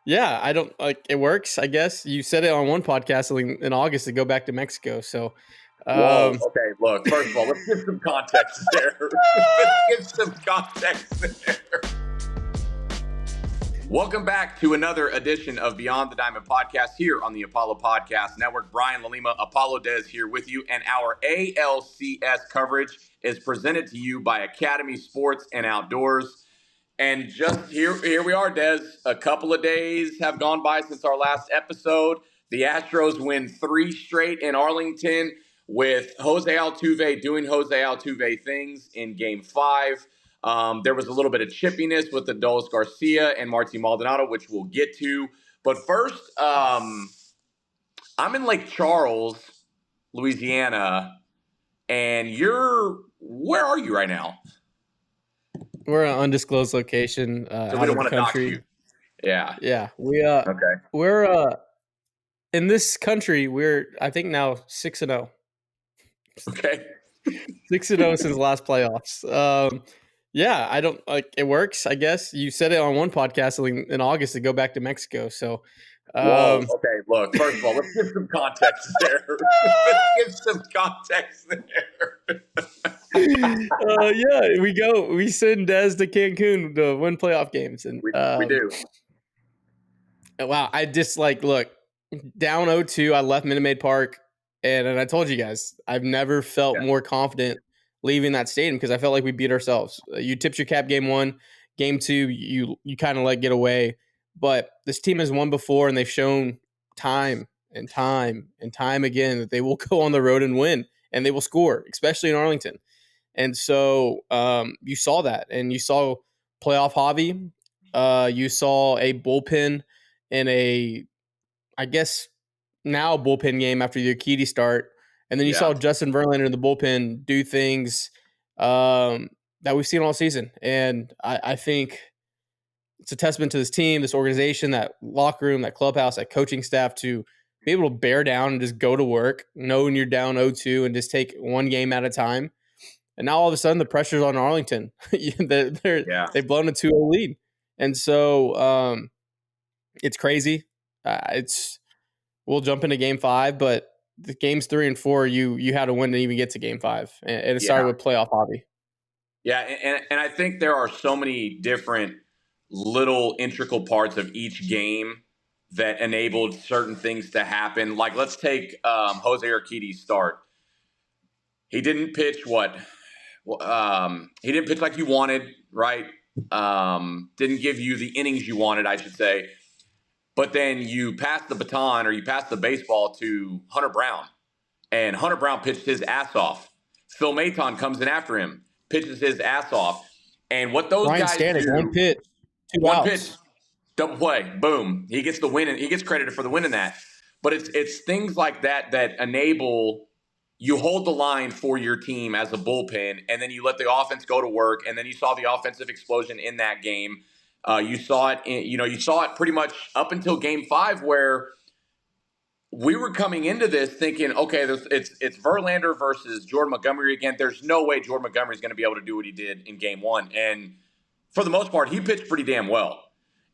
Yeah, I don't like it works, I guess. You said it on one podcast in August to go back to Mexico. So, Whoa. um, Okay. Look, first of all, let's give some context there. Let's give some context there. Welcome back to another edition of Beyond the Diamond podcast here on the Apollo Podcast Network. Brian Lalima, Apollo Dez here with you, and our ALCS coverage is presented to you by Academy Sports and Outdoors. And just here we are, Des. A couple of days have gone by since our last episode. The Astros win 3 straight in Arlington with Jose Altuve doing Jose Altuve things in Game 5. There was a little bit of chippiness with Adolis Garcia and Martin Maldonado, which we'll get to. But first, I'm in Lake Charles, Louisiana, and where are you right now? we're in an undisclosed location So out we of don't the want to dox country. you. Yeah. Yeah, Okay. we're in this country. We're I think now 6-0, Okay. 6-0 since the last playoffs. Yeah, I don't like it works, I guess. You said it on one podcast in August to go back to Mexico. So, Whoa. Okay. Look, first of all, let's give some context there. Let's give some context there. yeah, we send Dez to Cancun to win playoff games, and We do. wow, I just look down 0-2. I left Minute Maid Park, and I told you guys I've never felt more confident leaving that stadium because I felt like we beat ourselves. You tipped your cap game 1, game 2, you kind of let get away, but this team has won before, and they've shown time and time and time again that they will go on the road and win, and they will score, especially in Arlington. And so you saw that, and you saw playoff Javi. You saw a bullpen in I guess now a bullpen game after the Urquidy start. And then you saw Justin Verlander in the bullpen do things that we've seen all season. And I think it's a testament to this team, this organization, that locker room, that clubhouse, that coaching staff to be able to bear down and just go to work, knowing you're down 0-2 and just take one game at a time. And now all of a sudden the pressure's on Arlington. They've blown a 2-0 lead. And so it's crazy. We'll jump into game 5, but the games 3 and 4, you had to win to even get to game 5. And it started with playoff hobby. Yeah. And I think there are so many different little integral parts of each game that enabled certain things to happen. Like, let's take Jose Urquidy's start. He didn't pitch he didn't pitch like you wanted, right? Didn't give you the innings you wanted, I should say. But then you passed the baton, or you passed the baseball to Hunter Brown. And Hunter Brown pitched his ass off. Phil Maton comes in after him, pitches his ass off. And what those Ryan guys Stanek, do, one pitch, 2 one outs. pitch, double play, boom. He gets the win, and he gets credited for the win in that. But it's things like that enable you hold the line for your team as a bullpen, and then you let the offense go to work, and then you saw the offensive explosion in that game. You saw it pretty much up until game 5, where we were coming into this thinking, okay, it's Verlander versus Jordan Montgomery again. There's no way Jordan Montgomery is going to be able to do what he did in game 1. And for the most part, he pitched pretty damn well.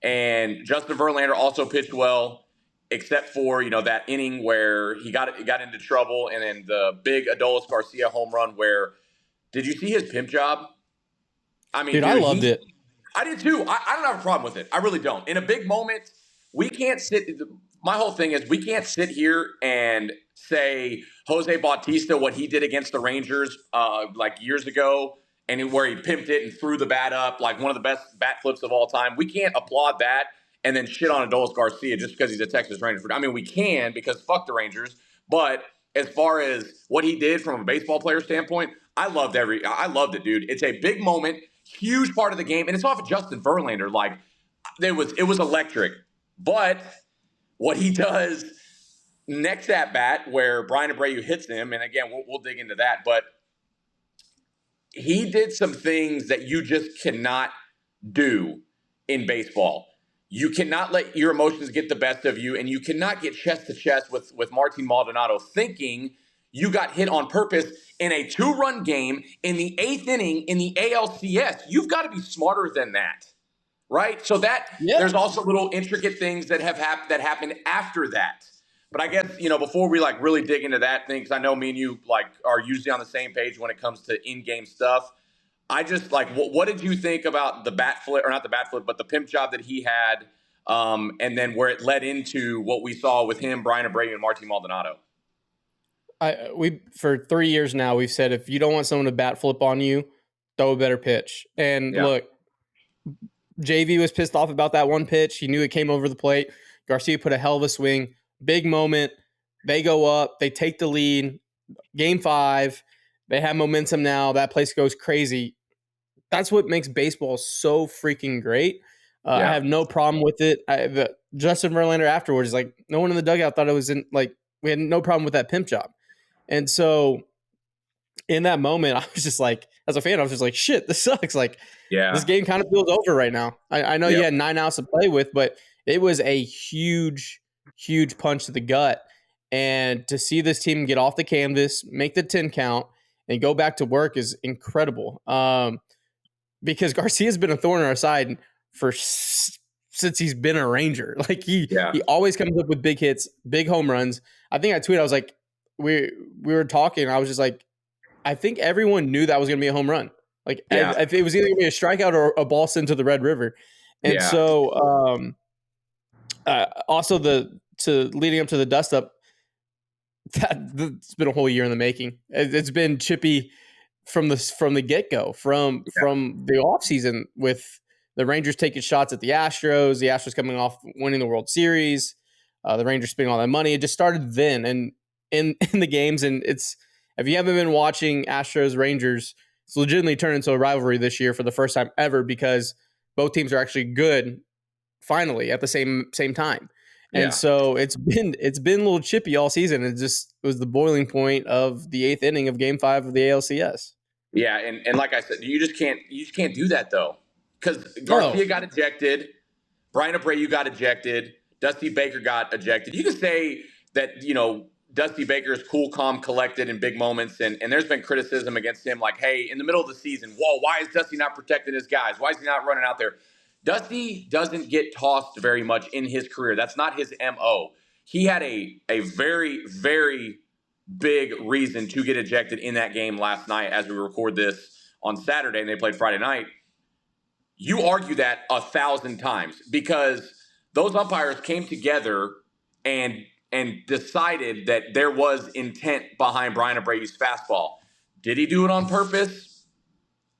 And Justin Verlander also pitched well, except for, that inning where he got into trouble, and then the big Adolis Garcia home run where, did you see his pimp job? I mean, dude, I loved it. I did too. I don't have a problem with it. I really don't. In a big moment, we can't sit. My whole thing is we can't sit here and say Jose Bautista, what he did against the Rangers like years ago, and where he pimped it and threw the bat up, like one of the best bat flips of all time. We can't applaud that and then shit on Adolis Garcia just because he's a Texas Ranger. I mean, we can, because fuck the Rangers. But as far as what he did from a baseball player standpoint, I loved it, dude. It's a big moment, huge part of the game, and it's off of Justin Verlander. Like, it was electric. But what he does next at bat, where Brian Abreu hits him, and again, we'll dig into that, but he did some things that you just cannot do in baseball. You cannot let your emotions get the best of you, and you cannot get chest to chest with Martin Maldonado thinking you got hit on purpose in a 2-run game in the 8th inning in the ALCS. You've got to be smarter than that, right? So that Yeah. there's also little intricate things that happened after that. But I guess, before we like really dig into that thing, because I know me and you like are usually on the same page when it comes to in-game stuff. I just like what did you think about the bat flip, or not the bat flip, but the pimp job that he had, and then where it led into what we saw with him, Brian Abreu, and Martin Maldonado? We for 3 years now we've said if you don't want someone to bat flip on you, throw a better pitch. And Yeah, look, JV was pissed off about that one pitch. He knew it came over the plate. Garcia put a hell of a swing. Big moment. They go up. They take the lead. Game 5. They have momentum now. That place goes crazy. That's what makes baseball so freaking great. I yeah, have no problem with it. Justin Verlander afterwards, like, no one in the dugout thought it was in, like, we had no problem with that pimp job. And so in that moment, I was just like, as a fan, I was just like, shit, this sucks. Like, this yeah, game kind of feels over right now. I know you yep, had 9 outs to play with, but it was a huge, huge punch to the gut. And to see this team get off the canvas, make the 10 count, and go back to work is incredible. Because Garcia's been a thorn in our side since he's been a Ranger. Like yeah, he always comes up with big hits, big home runs. I think I tweeted, I was like, we were talking, I was just like, I think everyone knew that was going to be a home run. Like yeah, if it was either going to be a strikeout or a ball sent to the Red River. And yeah, so also leading up to the dust up, it's been a whole year in the making. It's been chippy from the get go, from the offseason, with the Rangers taking shots at the Astros coming off winning the World Series, the Rangers spending all that money. It just started then, and in the games, and it's, if you haven't been watching Astros Rangers, it's legitimately turned into a rivalry this year for the first time ever, because both teams are actually good finally at the same time. And yeah. so it's been a little chippy all season. It was the boiling point of the 8th inning of Game 5 of the ALCS. Yeah, and like I said, you just can't do that though, because No, Garcia got ejected, Brian Abreu got ejected, Dusty Baker got ejected. You can say that Dusty Baker is cool, calm, collected in big moments, and there's been criticism against him, like, hey, in the middle of the season, whoa, why is Dusty not protecting his guys? Why is he not running out there? Dusty doesn't get tossed very much in his career. That's not his MO. He had a very, very big reason to get ejected in that game last night as we record this on Saturday and they played Friday night. You argue that 1,000 times because those umpires came together and decided that there was intent behind Brian Abreu's fastball. Did he do it on purpose?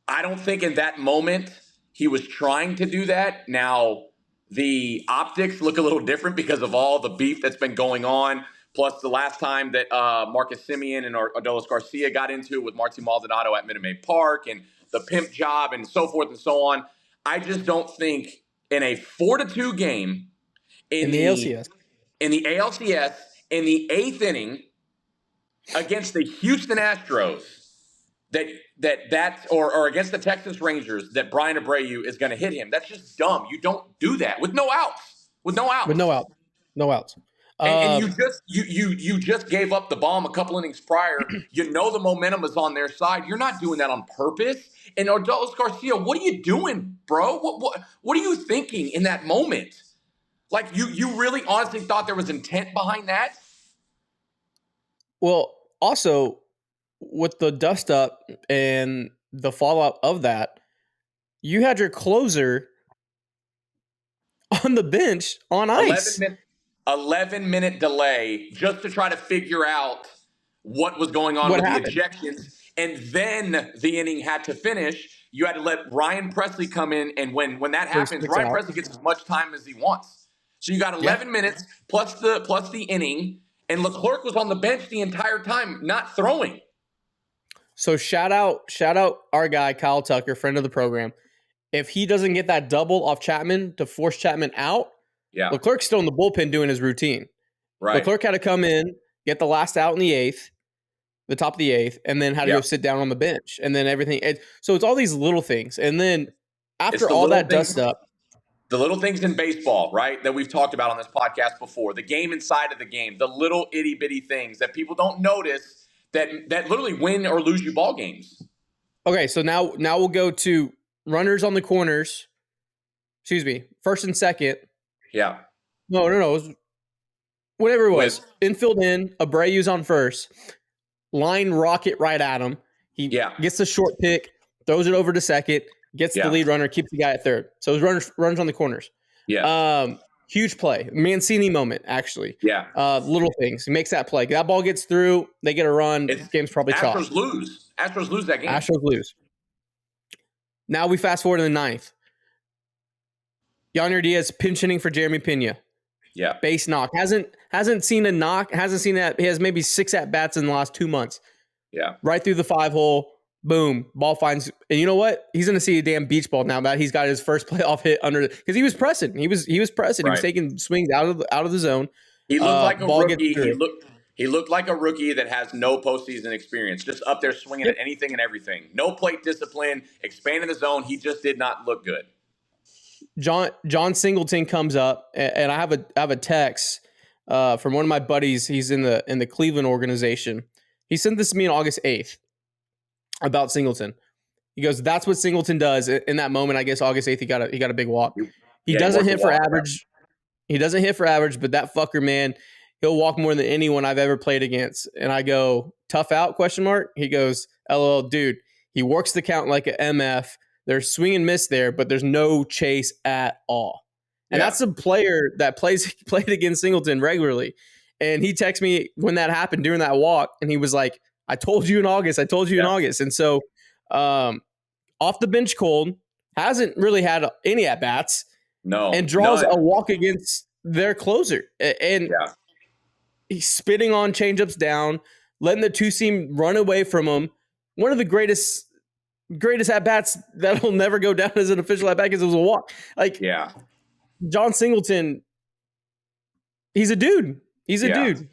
I don't think in that moment he was trying to do that. Now, the optics look a little different because of all the beef that's been going on. Plus, the last time that Marcus Semien and Adolis Garcia got into it with Martin Maldonado at Minute Maid Park and the pimp job and so forth and so on. I just don't think in a 4-2 game in in the the ALCS. in the ALCS in the 8th inning against the Houston Astros or against the Texas Rangers that Brian Abreu is going to hit him. That's just dumb. You don't do that with no outs. With no With outs. no outs. And you just gave up the bomb a couple innings prior. You know the momentum is on their side. You're not doing that on purpose. And Adolis Garcia, what are you doing, bro? What are you thinking in that moment? Like you really honestly thought there was intent behind that? Well, also with the dust up and the fallout of that, you had your closer on the bench on 11 ice. minute 11-minute delay just to try to figure out what was going on What with the happened? ejections, and then the inning had to finish. You had to let Ryan Presley come in, and when that For happens, 6 Ryan out. Presley gets as much time as he wants. So you got Yeah. 11 minutes plus the inning, and Leclerc was on the bench the entire time, not throwing. So shout out our guy Kyle Tucker, friend of the program. If he doesn't get that double off Chapman to force Chapman out, Yeah, Leclerc's still in the bullpen doing his routine. right. Leclerc had to come in, get the last out in the 8th, the top of the 8th, and then had to Yeah, go sit down on the bench, and then everything. So it's all these little things, and then it's after the all little that things. dust up, The little things in baseball, right, that we've talked about on this podcast before, the game inside of the game, the little itty bitty things that people don't notice that literally win or lose you ball games. okay. So now we'll go to runners on the corners. excuse me, first and second. Yeah. No. It was whatever it was. With Infield in, Abreu's on first. Line rocket right at him. He gets the short pick, throws it over to second, gets the lead runner, keeps the guy at third. So his runners on the corners. Yeah. Huge play. Mancini moment, actually. Yeah. Little things. He makes that play. That ball gets through. They get a run. Game's probably chalked. Astros lose that game. Astros lose. Now we fast forward to the ninth. Yonder Diaz pinch hitting for Jeremy Pena. Yeah. Base knock. Hasn't seen a knock. Hasn't seen that. He has maybe 6 at-bats in the last 2 months. Yeah. Right through the 5-hole. Boom. Ball finds. And you know what? He's going to see a damn beach ball now that he's got his first playoff hit under because he was pressing. He was pressing. Right. He was taking swings out of the zone. He looked like a rookie. He looked like a rookie that has no postseason experience, just up there swinging at anything and everything. No plate discipline, expanding the zone. He just did not look good. John Singleton comes up, and I have a text from one of my buddies. He's in the Cleveland organization. He sent this to me on August 8th about Singleton. He goes, "That's what Singleton does." In that moment, I guess August 8th, he got a big walk. He doesn't hit for average. He doesn't hit for average, but that fucker, man, he'll walk more than anyone I've ever played against. And I go, "Tough out?" ? He goes, "LOL, dude. He works the count like an MF. There's swing and miss there, but there's no chase at all." And that's a player that played against Singleton regularly. And he texted me when that happened during that walk, and he was like, "I told you in August. I told you in August." And so off the bench cold, hasn't really had any at-bats. No. And draws a walk against their closer. And he's spitting on changeups down, letting the two-seam run away from him. One of the greatest at-bats that'll never go down as an official at-bat because it was a walk. John Singleton, he's a dude. He's a dude.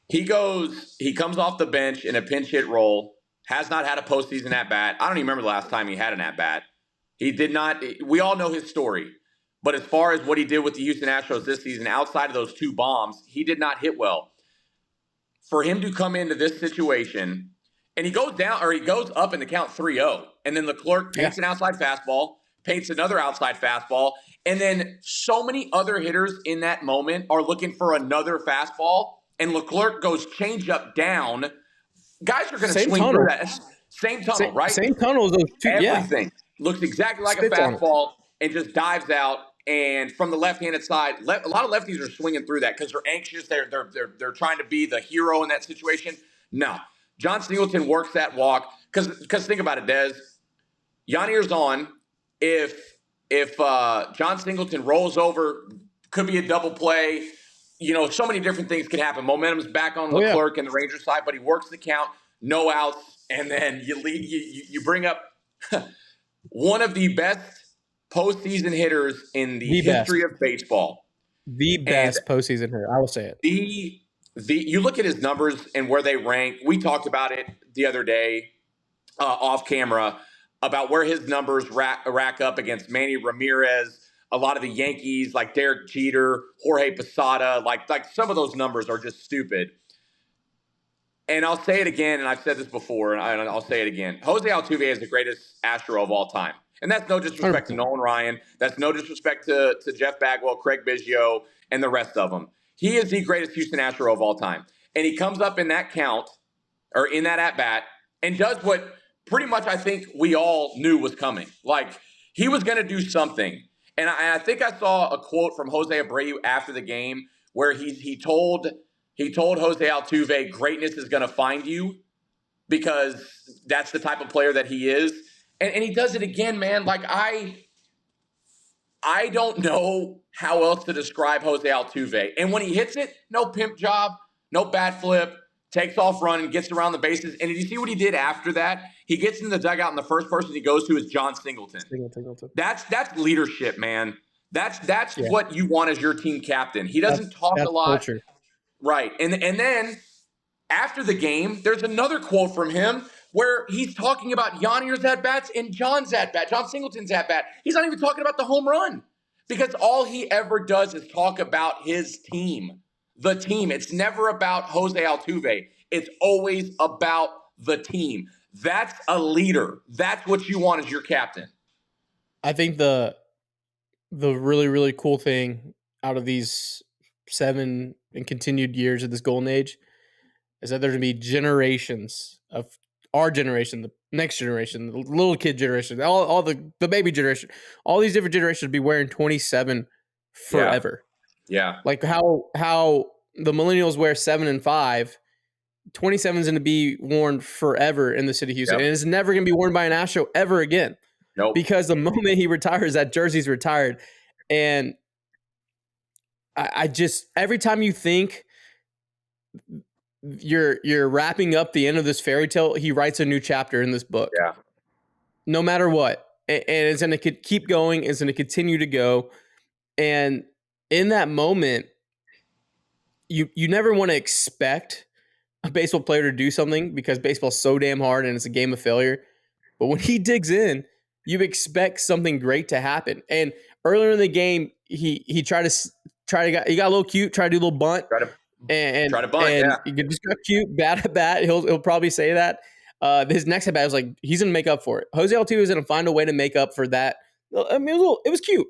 He comes off the bench in a pinch hit role, has not had a postseason at-bat. I don't even remember the last time he had an at-bat. He did not. We all know his story. But as far as what he did with the Houston Astros this season, outside of those 2 bombs, he did not hit well. For him to come into this situation, and he goes up in the count 3-0, and then Leclerc paints an outside fastball, paints another outside fastball, and then so many other hitters in that moment are looking for another fastball, and Leclerc goes changeup down. Guys are going to swing through that. Same tunnel, right? Same tunnel as those 2. Everything looks exactly like a fastball and just dives out. And from the left-handed side, a lot of lefties are swinging through that because they're anxious. They're trying to be the hero in that situation. No, John Singleton works that walk because think about it, Dez. Yanier's on. If John Singleton rolls over, could be a double play. You know, so many different things can happen. Momentum's back on Leclerc and the Rangers side, but he works the count, no outs, and then you bring up one of the best postseason hitters in the history of baseball. The best postseason hitter. I will say it. You look at his numbers and where they rank. We talked about it the other day off camera about where his numbers rack up against Manny Ramirez, a lot of the Yankees like Derek Jeter, Jorge Posada. Like some of those numbers are just stupid. And I'll say it again, and I've said this before, and I'll say it again. Jose Altuve is the greatest Astro of all time. And that's no disrespect to Nolan Ryan. That's no disrespect to Jeff Bagwell, Craig Biggio, and the rest of them. He is the greatest Houston Astro of all time. And he comes up in that count, or in that at-bat, and does what pretty much I think we all knew was coming. Like, he was going to do something. And I think I saw a quote from Jose Abreu after the game where he told Jose Altuve, greatness is going to find you, because that's the type of player that he is. And he does it again, man. Like, I don't know how else to describe Jose Altuve. And when he hits it, no pimp job, no bat flip, takes off running, gets around the bases. And did you see what he did after that? He gets in the dugout, and the first person he goes to is John Singleton. That's leadership, man. That's what you want as your team captain. He doesn't talk a lot. Culture. Right. And then after the game, there's another quote from him where he's talking about Yanier's at-bats and John Singleton's at-bat. He's not even talking about the home run, because all he ever does is talk about his team, the team. It's never about Jose Altuve. It's always about the team. That's a leader. That's what you want as your captain. I think the the really, really cool thing out of these 7 and continued years of this golden age is that there's gonna be generations of our generation, the next generation, the little kid generation, all the baby generation, all these different generations will be wearing 27 Yeah. forever. Yeah. Like how the millennials wear 7 and 5, 27 is going to be worn forever in the city of Houston, Yep. and it's never going to be worn by an Astro ever again. Nope. Because the moment he retires, that jersey's retired, and I just every time you think you're wrapping up the end of this fairy tale, he writes a new chapter in this book. Yeah. No matter what, and it's going to keep going. It's going to continue to go, and in that moment, you never want to expect a baseball player to do something because baseball's so damn hard and it's a game of failure. But when he digs in, you expect something great to happen. And earlier in the game, he tried to he got a little cute, tried to do a little bunt, Try to bunt. and Yeah. he just got cute, bat at bat. He'll probably say that. His next at bat was like he's gonna make up for it. Jose Altuve is gonna find a way to make up for that. I mean, it was cute.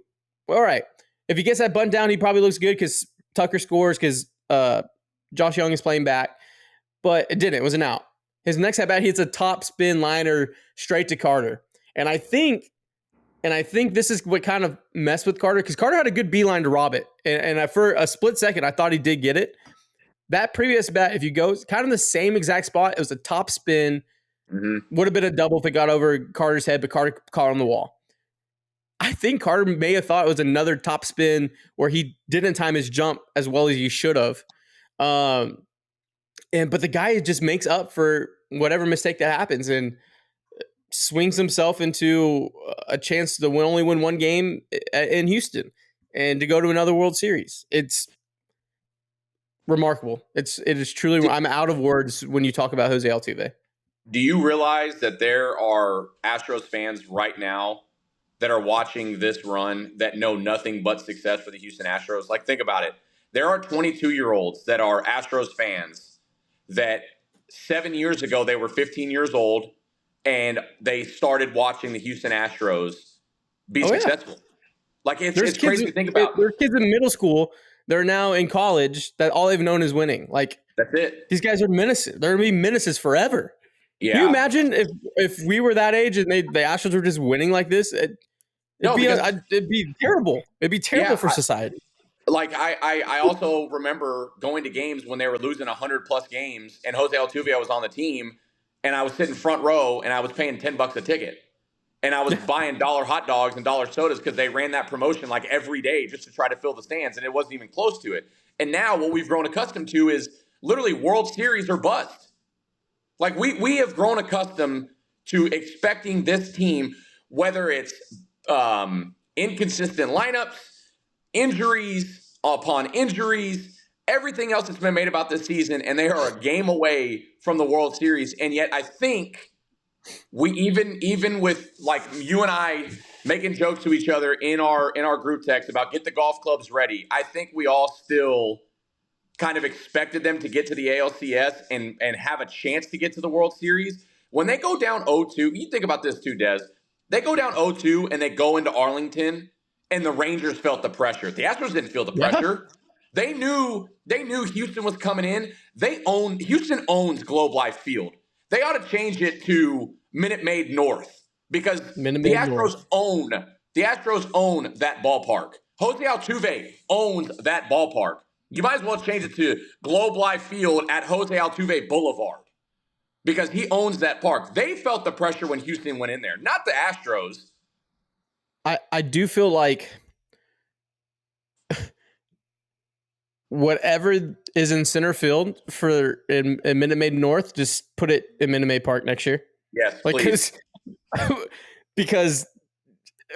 All right, if he gets that bunt down, he probably looks good because Tucker scores because Josh Young is playing back. But it didn't. It was an out. His next at bat, he hits a top spin liner straight to Carter. And I think this is what kind of messed with Carter because Carter had a good beeline to rob it. And for a split second, I thought he did get it. That previous bat, if you go kind of the same exact spot, it was a top spin. Mm-hmm. Would have been a double if it got over Carter's head, but Carter caught on the wall. I think Carter may have thought it was another top spin where he didn't time his jump as well as he should have. But the guy just makes up for whatever mistake that happens and swings himself into a chance to only win one game in Houston and to go to another World Series. It's remarkable. It is truly. I'm out of words when you talk about Jose Altuve. Do you realize that there are Astros fans right now that are watching this run that know nothing but success for the Houston Astros? Like, think about it. There are 22-year-olds that are Astros fans that 7 years ago, they were 15 years old and they started watching the Houston Astros be successful. Yeah. Like, it's crazy to think about. There's kids in middle school. They're now in college that all they've known is winning. Like, that's it. These guys are menaces. They're going to be menaces forever. Yeah. Can you imagine if we were that age and the Astros were just winning like this? It'd be terrible. It'd be terrible for society. I also remember going to games when they were losing 100+ games and Jose Altuve was on the team and I was sitting front row and I was paying $10 a ticket. And I was buying dollar hot dogs and dollar sodas because they ran that promotion like every day just to try to fill the stands, and it wasn't even close to it. And now what we've grown accustomed to is literally World Series or bust. Like we have grown accustomed to expecting this team, whether it's inconsistent lineups, injuries upon injuries, everything else that's been made about this season, and they are a game away from the World Series. And yet I think we even with like you and I making jokes to each other in our group text about get the golf clubs ready, I think we all still kind of expected them to get to the ALCS and have a chance to get to the World Series. When they go down 0-2, you think about this too, Des. They go down 0-2 and they go into Arlington and the Rangers felt the pressure. The Astros didn't feel the pressure. Yeah. They knew Houston was coming in. Houston owns Globe Life Field. They ought to change it to Minute Maid North because the Astros own that ballpark. Jose Altuve owns that ballpark. You might as well change it to Globe Life Field at Jose Altuve Boulevard because he owns that park. They felt the pressure when Houston went in there, not the Astros. I do feel like whatever is in center field in Minute Maid North, just put it in Minute Maid Park next year. Yes, please. Because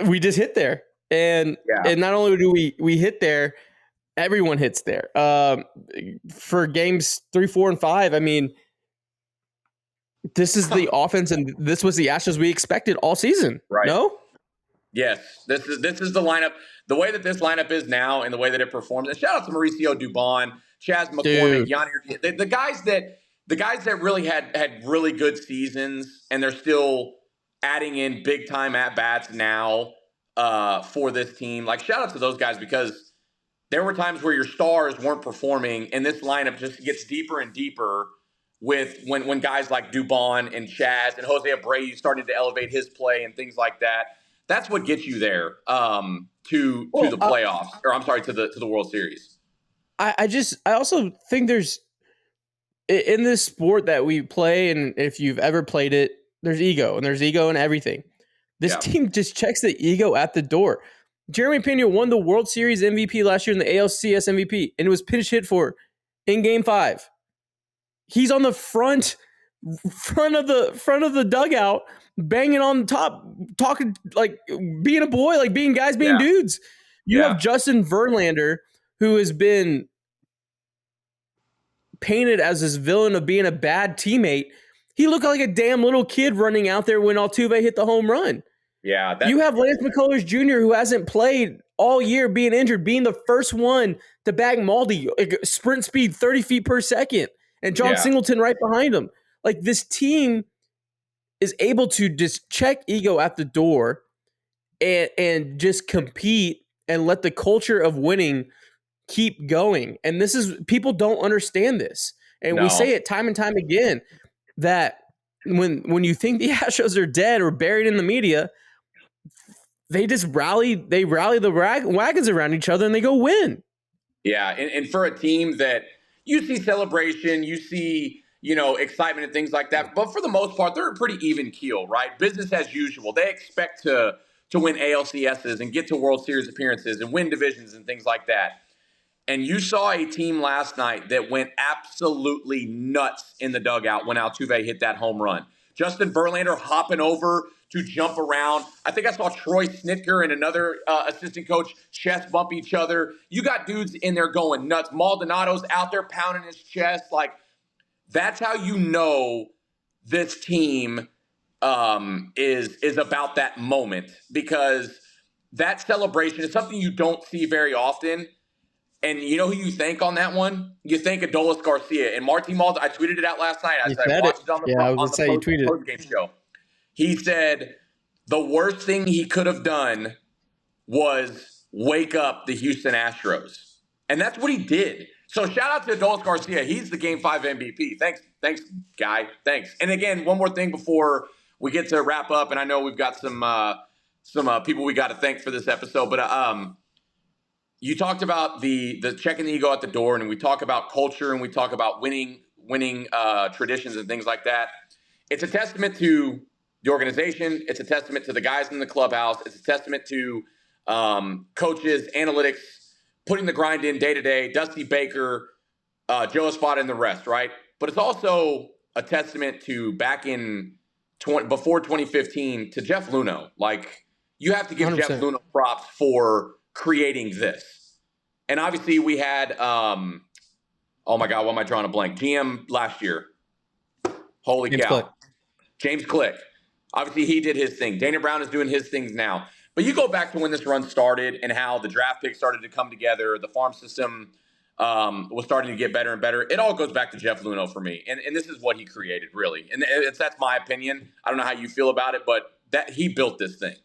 we just hit there, and not only do we hit there, everyone hits there. For games 3, 4, and 5, I mean, this is the offense, and this was the Astros we expected all season. Right? No. Yes, this is the lineup. The way that this lineup is now, and the way that it performs. And shout out to Mauricio Dubon, Chas McCormick, Yanni, the guys that really had really good seasons, and they're still adding in big time at bats now. for this team. Like, shout out to those guys, because there were times where your stars weren't performing, and this lineup just gets deeper and deeper with when guys like Dubon and Chaz and Jose Abreu started to elevate his play and things like that. That's what gets you there to the playoffs, or I'm sorry, to the World Series. I also think there's, in this sport that we play, and if you've ever played it, there's ego, and there's ego in everything. This team just checks the ego at the door. Jeremy Pena won the World Series MVP last year in the ALCS MVP, and it was pinch hit for in Game 5. He's on the front of the dugout, banging on the top, talking like being a boy, like being guys, being dudes. You have Justin Verlander, who has been painted as this villain of being a bad teammate. He looked like a damn little kid running out there when Altuve hit the home run. Yeah, you have Lance McCullers Jr., who hasn't played all year, being injured, being the first one to bag Maldi, like sprint speed 30 feet per second, and John Singleton right behind him. Like, this team is able to just check ego at the door and just compete and let the culture of winning keep going. And this is, people don't understand this. And we say it time and time again, that when you think the Astros are dead or buried in the media, they just rally the wagons around each other and they go win. Yeah, and for a team that you see celebration, you see, excitement and things like that, but for the most part, they're a pretty even keel, right? Business as usual. They expect to win ALCSs and get to World Series appearances and win divisions and things like that. And you saw a team last night that went absolutely nuts in the dugout when Altuve hit that home run. Justin Verlander hopping over to jump around. I think I saw Troy Snitker and another assistant coach chest bump each other. You got dudes in there going nuts. Maldonado's out there pounding his chest. Like, that's how you know this team is about that moment, because that celebration is something you don't see very often. And you know who you thank on that one? You thank Adolis Garcia. And Marty Maldo, I tweeted it out last night. I watched it on the post-game show. He said the worst thing he could have done was wake up the Houston Astros. And that's what he did. So shout out to Adolis Garcia. He's the Game 5 MVP. Thanks, guy. Thanks. And again, one more thing before we get to wrap up. And I know we've got some people we got to thank for this episode. But you talked about the checking the ego at the door, and we talk about culture, and we talk about winning traditions and things like that. It's a testament to the organization. It's a testament to the guys in the clubhouse. It's a testament to coaches, analytics, putting the grind in day to day, Dusty Baker, Joe Espada, and the rest, right? But it's also a testament to back in before 2015 to Jeff Luhnow. Like, you have to give 100%. Jeff Luhnow props for creating this. And obviously we had, oh my God, why am I drawing a blank? GM last year. Holy cow. James Click. Obviously he did his thing. Dana Brown is doing his things now. But you go back to when this run started and how the draft picks started to come together, the farm system was starting to get better and better. It all goes back to Jeff Luhnow for me. And this is what he created, really. And that's my opinion. I don't know how you feel about it, but that he built this thing.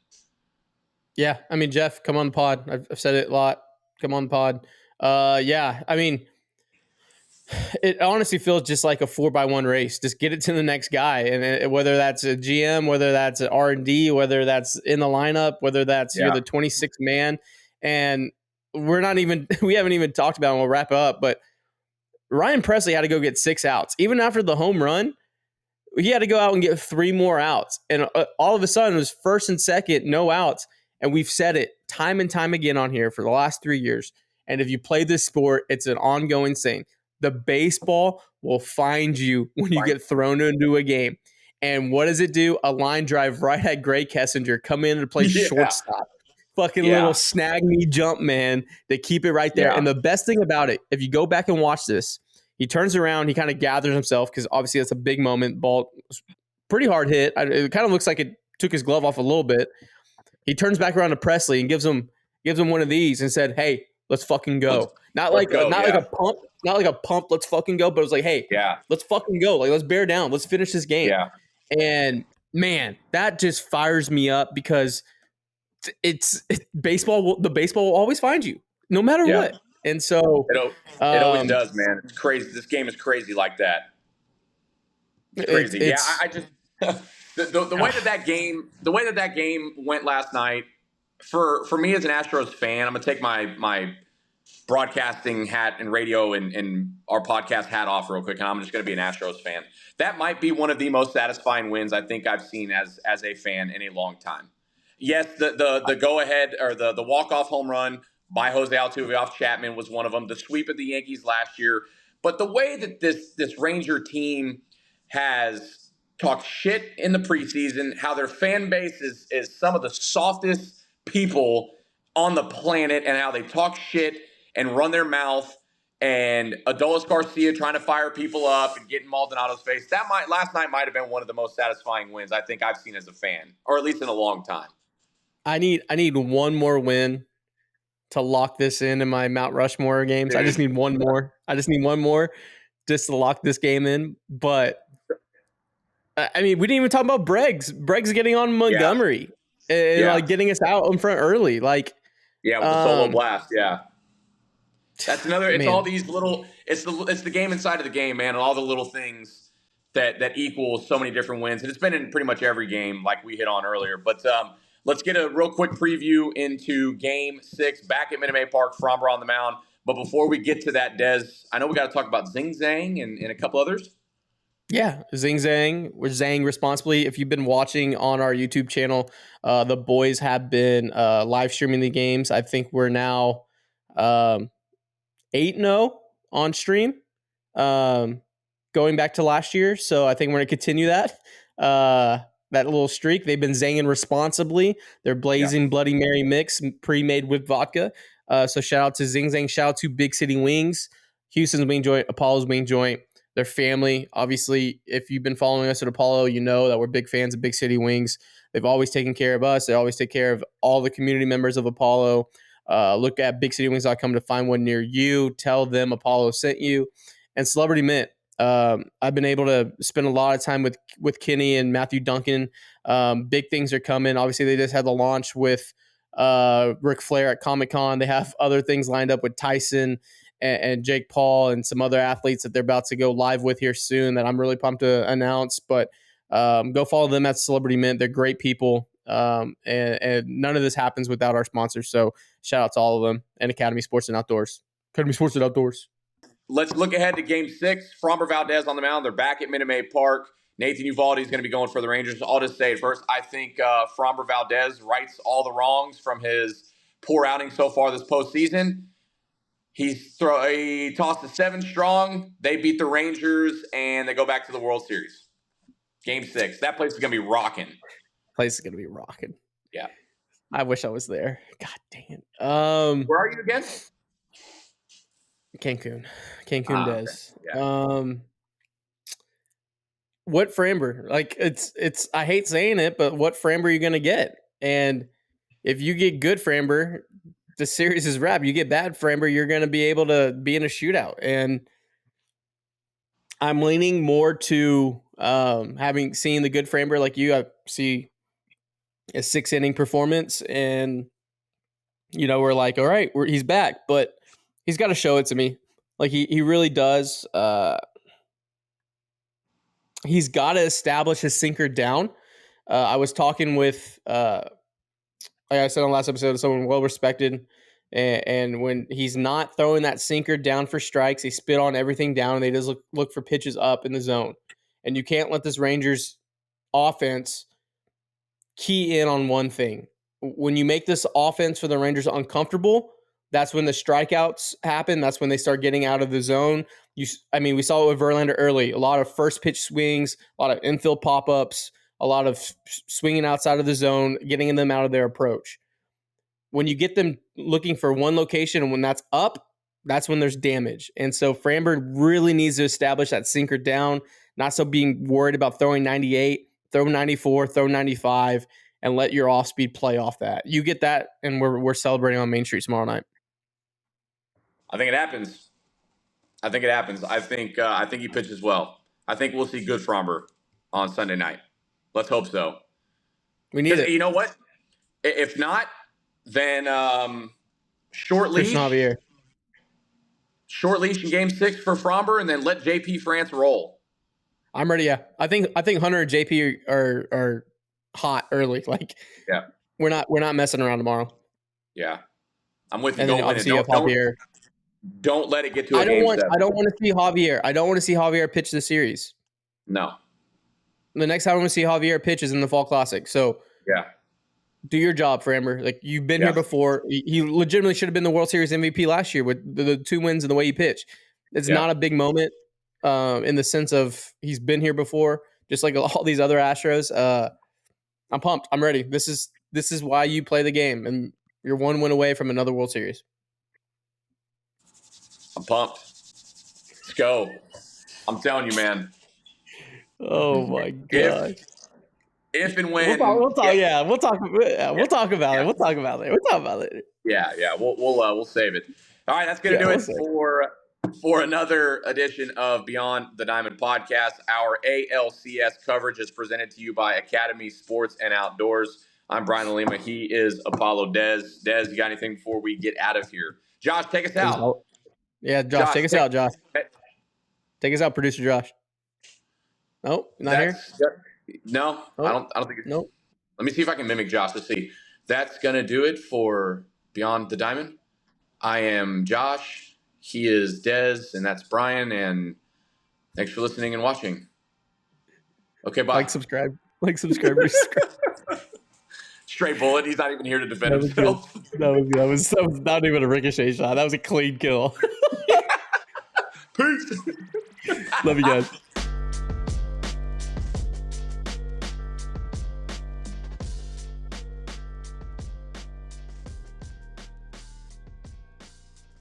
Yeah, I mean, Jeff, come on the pod. I've said it a lot. Come on the pod. Yeah, I mean, it honestly feels just like a 4x1 race. Just get it to the next guy, and whether that's a GM, whether that's an R&D, whether that's in the lineup, whether that's you're the 26th man, and we haven't even talked about it, and we'll wrap it up, but Ryan Presley had to go get 6 outs. Even after the home run, he had to go out and get 3 more outs, and all of a sudden it was first and second, no outs. And we've said it time and time again on here for the last 3 years. And if you play this sport, it's an ongoing thing. The baseball will find you when you get thrown into a game. And what does it do? A line drive right at Gray Kessinger, come in to play shortstop. Fucking little snag me jump man to keep it right there. Yeah. And the best thing about it, if you go back and watch this, he turns around, he kind of gathers himself, because obviously that's a big moment. Ball was pretty hard hit. It kind of looks like it took his glove off a little bit. He turns back around to Presley and gives him one of these and said, "Hey, let's fucking go." Not like a pump, let's fucking go, but it was like, "Hey, let's fucking go. Like, let's bear down. Let's finish this game." Yeah. And man, that just fires me up, because baseball. The baseball will always find you, no matter Yeah, what. And so, it always um, does, man. It's crazy. This game is crazy like that. It's it's crazy. Yeah, it's I just the way that game went last night for me as an Astros fan. I'm gonna take my broadcasting hat and radio and our podcast hat off real quick, and I'm just going to be an Astros fan. That might be one of the most satisfying wins I think I've seen as a fan in a long time. Yes, the go ahead or the walk off home run by Jose Altuve off Chapman was one of them. The sweep of the Yankees last year, but the way that this Ranger team has talked shit in the preseason, how their fan base is some of the softest people on the planet, and how they talk shit and run their mouth, and Adolis Garcia trying to fire people up and getting Maldonado's face. Last night might have been one of the most satisfying wins I think I've seen as a fan, or at least in a long time. I need one more win to lock this in my Mount Rushmore games. Dude. I just need one more. I just need one more just to lock this game in. But I mean, we didn't even talk about Breggs. Breggs getting on Montgomery and like getting us out in front early. Like, with the solo blast. Yeah. That's another. It's man. all these little. It's the game inside of the game, man, and all the little things that equal so many different wins. And it's been in pretty much every game, like we hit on earlier. But let's get a real quick preview into Game 6 back at Minute Maid Park. Fromber on the mound. But before we get to that, Des, I know we got to talk about Zing Zang and a couple others. Yeah, Zing Zang. We're Zang responsibly. If you've been watching on our YouTube channel, the boys have been live streaming the games. I think we're now 8-0 on stream, going back to last year. So I think we're going to continue that little streak. They've been zanging responsibly. They're blazing Bloody Mary mix pre-made with vodka. So shout out to Zing Zang. Shout out to Big City Wings, Houston's Wing Joint, Apollo's Wing Joint. Their family. Obviously, if you've been following us at Apollo, you know that we're big fans of Big City Wings. They've always taken care of us. They always take care of all the community members of Apollo. Look at bigcitywings.com to find one near you. Tell them Apollo sent you. And Celebrity Mint. I've been able to spend a lot of time with Kenny and Matthew Duncan. Big things are coming. Obviously, they just had the launch with Ric Flair at Comic-Con. They have other things lined up with Tyson and Jake Paul and some other athletes that they're about to go live with here soon that I'm really pumped to announce. But go follow them at Celebrity Mint. They're great people. And none of this happens without our sponsors. So shout out to all of them and Academy Sports and Outdoors. Academy Sports and Outdoors. Let's look ahead to Game 6. Fromber Valdez on the mound. They're back at Minute Maid Park. Nathan Uvalde is going to be going for the Rangers. I'll just say it first. I think Fromber Valdez rights all the wrongs from his poor outing so far this postseason. He tossed a 7 strong. They beat the Rangers, and they go back to the World Series. Game 6. That place is going to be rocking. Place is going to be rocking. Yeah. I wish I was there. God dang it. Where are you again? Cancun Des. Okay. Yeah. What Framber? Like it's I hate saying it, but what Framber are you going to get? And if you get good Framber, the series is wrapped. You get bad Framber, you're going to be able to be in a shootout. And I'm leaning more to having seen the good Framber like you. I see a 6-inning performance, and we're like, all right, he's back, but he's got to show it to me. Like he really does. He's got to establish his sinker down. I was talking with, like I said on the last episode, someone well respected, and when he's not throwing that sinker down for strikes, they spit on everything down, and they just look for pitches up in the zone. And you can't let this Rangers offense key in on one thing. When you make this offense for the Rangers uncomfortable, that's when the strikeouts happen. That's when they start getting out of the zone. We saw it with Verlander early. A lot of first pitch swings, a lot of infield pop-ups, a lot of swinging outside of the zone, getting them out of their approach. When you get them looking for one location and when that's up, that's when there's damage. And so Framber really needs to establish that sinker down, not so being worried about throwing 98, throw 94, throw 95, and let your off-speed play off that. You get that, and we're celebrating on Main Street tomorrow night. I think it happens. I think he pitches well. I think we'll see good Fromber on Sunday night. Let's hope so. We need it. You know what? If not, then short Christian leash. Javier. Short leash in game 6 for Fromber, and then let JP France roll. I'm ready. Yeah, I think Hunter and JP are hot early. Like, yeah, we're not messing around tomorrow. Yeah, I'm with you. And Go then win it. obviously you have Javier. Don't let it get to a I game 7. I don't want to see Javier. I don't want to see Javier pitch the series. No. The next time I want to see Javier pitch is in the Fall Classic. So yeah, do your job, Framber. Like, you've been here before. He legitimately should have been the World Series MVP last year with the 2 wins and the way he pitched. It's not a big moment in the sense of he's been here before, just like all these other Astros. I'm pumped. I'm ready. This is why you play the game, and you're 1 win away from another World Series. I'm pumped. Let's go. I'm telling you, man. Oh my gosh. If and when we'll talk about it. Yeah. We'll save it. All right, that's gonna do it for another edition of Beyond the Diamond podcast. Our ALCS coverage is presented to you by Academy Sports and Outdoors. I'm Brian Lima. He is Apollo Dez. Dez, you got anything before we get out of here? Josh, take us out. Yeah, Josh, take us out, Josh. Take us out, producer Josh. Nope, not here. No, nope. I don't think it's. Nope. Let me see if I can mimic Josh. Let's see. That's gonna do it for Beyond the Diamond. I am Josh. He is Dez, and that's Brian. And thanks for listening and watching. Okay, bye. Subscribe. Straight bullet. He's not even here to defend himself. That was not even a ricochet shot. That was a clean kill. Peace. Love you guys.